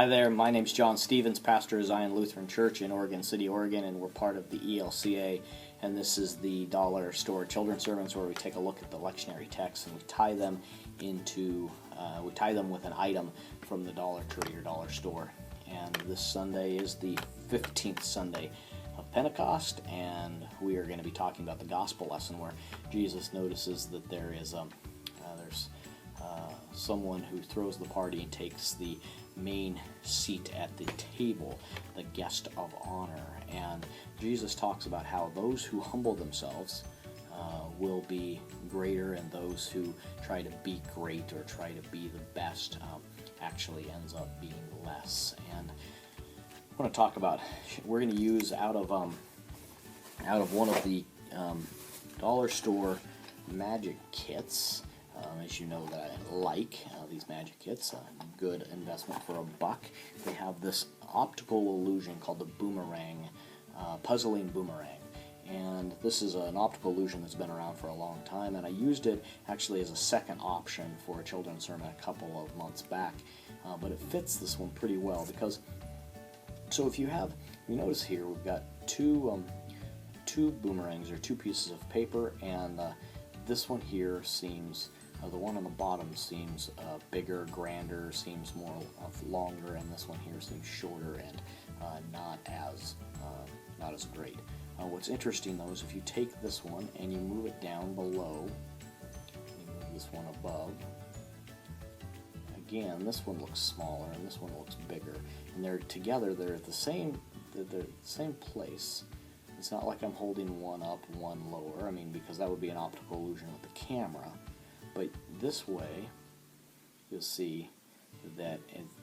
Hi there, my name's John Stevens, pastor of Zion Lutheran Church in Oregon City, Oregon, and we're part of the ELCA, and this is the Dollar Store Children's Sermons where we take a look at the lectionary texts and we tie them with an item from the Dollar Tree or Dollar Store. And this Sunday is the 15th Sunday of Pentecost, and we are going to be talking about the gospel lesson where Jesus notices that there's someone who throws the party and takes the main seat at the table, the guest of honor. And Jesus talks about how those who humble themselves will be greater, and those who try to be great or try to be the best actually ends up being less. And I want to talk about, we're going to use out of one of the Dollar Store magic kits. As you know that I like these magic kits, a good investment for $1. They have this optical illusion called the Boomerang, puzzling Boomerang. And this is an optical illusion that's been around for a long time, and I used it actually as a second option for a children's sermon a couple of months back. But it fits this one pretty well because, so if you notice here we've got two boomerangs or two pieces of paper, and this one here seems, the one on the bottom seems bigger, grander, seems more longer, and this one here seems shorter and not as great. What's interesting though is if you take this one and you move it down below, you move this one above, again this one looks smaller and this one looks bigger, and they're together, they're at the same place. It's not like I'm holding one up, one lower, I mean, because that would be an optical illusion with the camera. But this way, you'll see that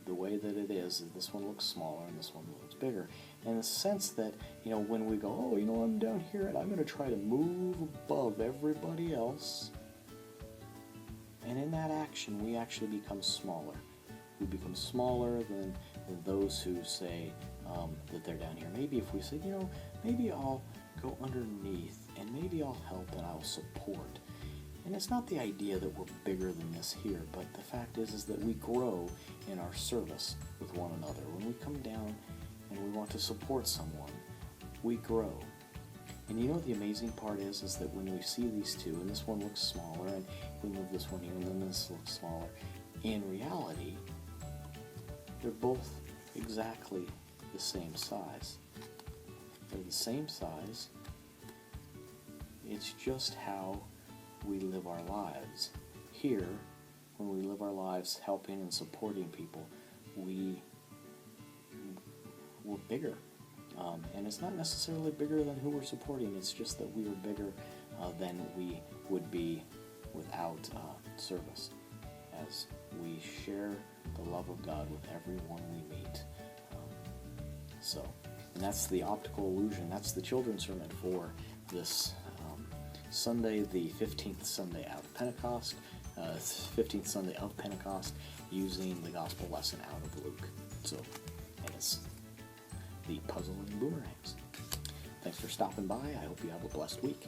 the way that it is this one looks smaller and this one looks bigger. In the sense that, when we go, I'm down here and I'm going to try to move above everybody else. And in that action, we actually become smaller. We become smaller than those who say that they're down here. Maybe if we say, maybe I'll go underneath and maybe I'll help and I'll support. And it's not the idea that we're bigger than this here, but the fact is that we grow in our service with one another. When we come down and we want to support someone, we grow. And the amazing part is that when we see these two, and this one looks smaller, and we move this one here, and then this looks smaller, in reality, they're both exactly the same size. They're the same size. It's just how we live our lives. Here, when we live our lives helping and supporting people, we're bigger. And it's not necessarily bigger than who we're supporting, it's just that we are bigger than we would be without service, as we share the love of God with everyone we meet. And that's the optical illusion. That's the children's sermon for this Sunday, the 15th Sunday out of Pentecost, 15th Sunday of Pentecost, using the gospel lesson out of Luke. And it's the puzzling boomerangs. Thanks for stopping by. I hope you have a blessed week.